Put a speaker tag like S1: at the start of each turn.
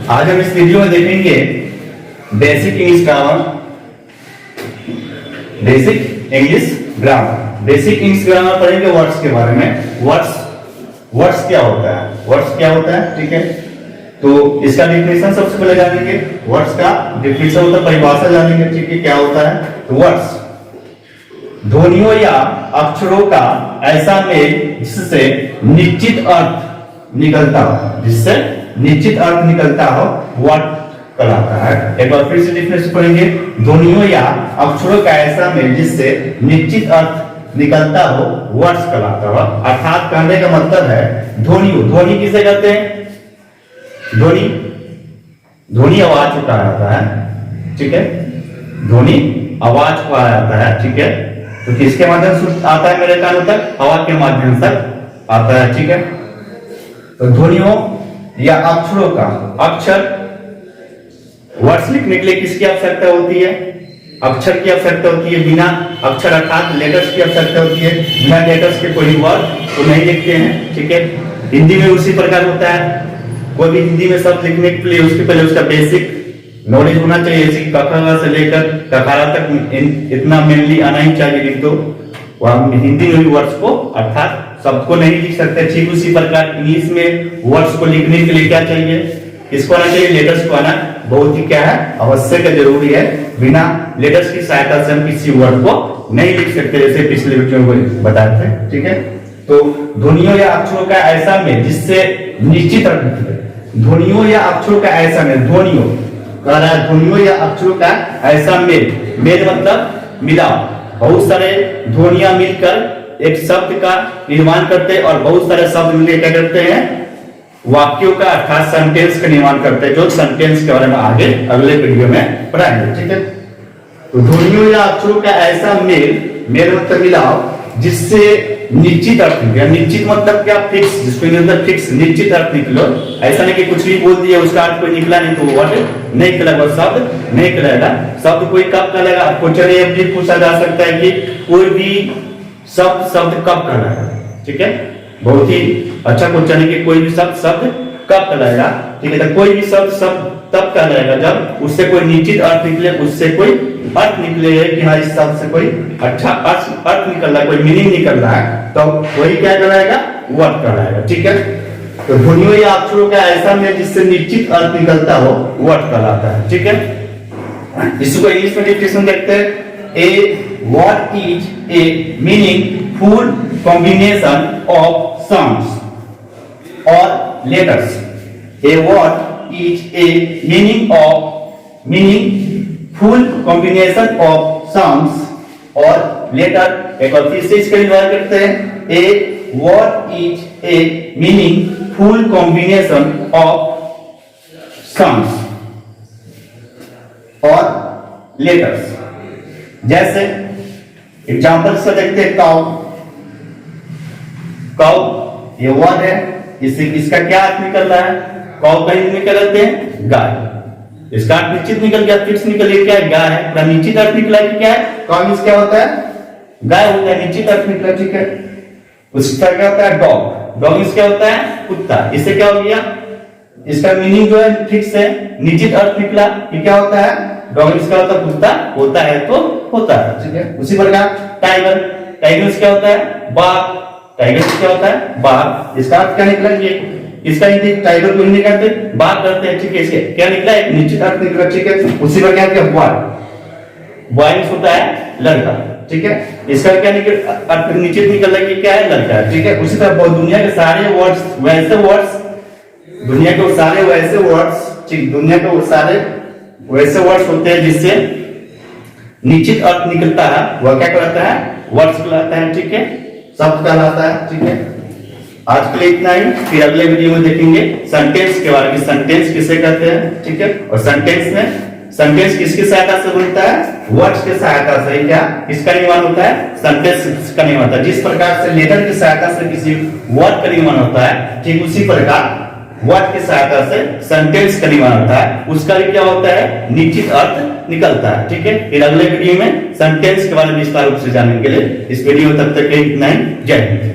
S1: आज हम इस वीडियो में देखेंगे basic English grammar. Basic English grammar पढ़ेंगे वर्ड्स के बारे में। वर्ड्स क्या होता है, ठीक है। तो इसका डिफिनेशन सबसे पहले जानेंगे। वर्ड्स का डिफिनेशन होता है, परिभाषा जानेंगे, ठीक है, क्या होता है। तो वर्ड्स ध्वनियों या अक्षरों का ऐसा मेल जिससे निश्चित अर्थ निकलता हो वर्ड कहलाता है। एक बार फिर से डिफिनेशन पढ़ेंगे। ध्वनियों या अक्षरों का ऐसा मेल जिससे निश्चित अर्थ निकलता हो वर्ड्स कहलाता हो। अर्थात कहने का मतलब है ध्वनि किसे कहते हैं? ध्वनि आवाज को कहा जाता है, ठीक है। ध्वनि आवाज को कहा जाता है, ठीक है। तो किसके माध्यम से आता है मेरे कानों तक? हवा के माध्यम से आता है, ठीक है। तो ध्वनियों या अक्षरों का वर्ड्स लिखने के लिए किसकी आवश्यकता होती है? अक्षर की आवश्यकता होती है। बिना अक्षर अर्थात लेटर्स की आवश्यकता होती है। बिना लेटर्स के कोई वर्ड तो नहीं लिखते हैं, ठीक है। हिंदी में उसी प्रकार होता है। कोई भी हिंदी में शब्द लिखने के लिए उसके पहले उसका बेसिक नॉलेज होना चाहिए। जैसे कि क से लेकर ककारा तक इतना मेनली आना ही चाहिए, नहीं तो वह हिंदी में भी वर्ड्स को अर्थात सबको नहीं लिख सकते। ठीक उसी प्रकार इंग्लिश में वर्ड्स को लिखने के लिए क्या चाहिए? किसको आना चाहिए? लेटर्स को आना बहुत ही क्या है, आवश्यक जरूरी है। बिना लेटर्स की सहायता से हम किसी वर्ड को नहीं लिख सकते, जैसे पिछले वीडियो में बताए थे, ठीक है। तो ध्वनियों या अक्षरों का ऐसा मेल जिससे निश्चित अर्थ निकले। ध्वनियों या अक्षरों का ऐसा मेल, ध्वनियों या अक्षरों का ऐसा मेल मतलब मिलाव। बहुत सारे ध्वनियां मिलकर एक शब्द का निर्माण करते हैं और बहुत सारे शब्द मिलकर क्या करते हैं? वाक्यों का अर्थात सेंटेंस का निर्माण करते हैं, जो सेंटेंस के बारे में आगे अगले वीडियो में पढ़ाएंगे, ठीक है। तो ध्वनियों या अक्षरों का ऐसा मेल मतलब मिलाव जिससे निश्चित अर्थ निकले। निश्चित मतलब क्या? फिक्स, जिसको अंदर फिक्स निश्चित अर्थ निकलो। ऐसा नहीं कि कुछ भी बोल दिया उसका अर्थ कोई निकला नहीं तो वो वर्ड नहीं कहलाएगा, शब्द नहीं कहलाएगा। शब्द कोई कब कहलाएगा? क्वेश्चन ये भी पूछा जा सकता है कि कोई भी शब्द कब कहलाएगा, ठीक है। बहुत ही अच्छा क्वेश्चन है कि कोई भी शब्द कब कहलाएगा, ठीक है। तो कोई भी शब्द तब कहलाएगा जब उससे कोई निश्चित अर्थ निकले, उससे कोई अर्थ निकले कि हाँ इस शब्द से कोई अच्छा अर्थ निकल रहा है, कोई मीनिंग निकल रहा है, तो वही क्या कहलाएगा? वर्ड कहलाएगा, ठीक है। तो ध्वनियों या अक्षरों का ऐसा मेल जिससे निश्चित अर्थ निकलता हो वर्ड कहलाता है, ठीक है। इसको इंग्लिश में डिफिनेशन देखते हैं। A word is a meaningful combination of sounds और लेटर्स। ए वर्ड is a meaningful combination of sounds और letter। एक और फिर से इसका डिवाइड करते हैं। A word is a meaningful combination of sounds और letters। जैसे एग्जाम्पल से देखते हैं काउ ये वर्ड है, इसका क्या अर्थ निकल रहा है? काउ का हिंदी में क्या कहते हैं? गाय। इसका अर्थ निश्चित निकल गया, फिक्स निकल गया, क्या है? गाय है। पूरा निश्चित अर्थ निकला कि क्या है? काउ मींस क्या होता है? गाय होता है, निश्चित अर्थ निकला, ठीक है। उसका क्या होता है? डॉग मींस क्या होता है? कुत्ता। इससे क्या हो गया? इसका मीनिंग जो है फिक्स है, निश्चित अर्थ निकला कि क्या होता है? डॉग मींस क्या होता है? कुत्ता होता है तो होता है, ठीक है। उसी प्रकार टाइगर क्या होता है? बाघ। टाइगर क्या होता है? बाघ। इसका अर्थ क्या निकला? ये इसका हिंदी टाइगर को हिंदी कहते हैं, बात करते हैं, ठीक है। इसके क्या निकला? एक निश्चित अर्थ निकला, ठीक है। उसी पर क्या बॉय होता है लड़का, ठीक है। इसका क्या निकल अर्थ निश्चित निकल रहा है कि क्या है? लड़का है, ठीक है। उसी तरह दुनिया के सारे वर्ड्स होते हैं जिससे निश्चित अर्थ निकलता है, वह क्या कहलाता है? वर्ड्स कहलाता है, ठीक है। शब्द कहलाता है, ठीक है। आज के लिए इतना ही, फिर अगले वीडियो में देखेंगे सेंटेंस के बारे में। सेंटेंस किसे कहते हैं, ठीक है। और सेंटेंस किसकी सहायता से बनता है? वर्ड्स की सहायता से। क्या इसका निर्माण होता है? सेंटेंस का निर्माण होता है। जिस प्रकार से लेटर की सहायता से किसी वर्ड का निर्माण होता है, ठीक उसी प्रकार वर्ड की सहायता से सेंटेंस का निर्माण होता है। उसका भी क्या होता है? निश्चित अर्थ निकलता है, ठीक है। फिर अगले वीडियो में सेंटेंस के बारे में विस्तार रूप से जानने के लिए इस वीडियो में तब तक इतना ही। जय हिंद।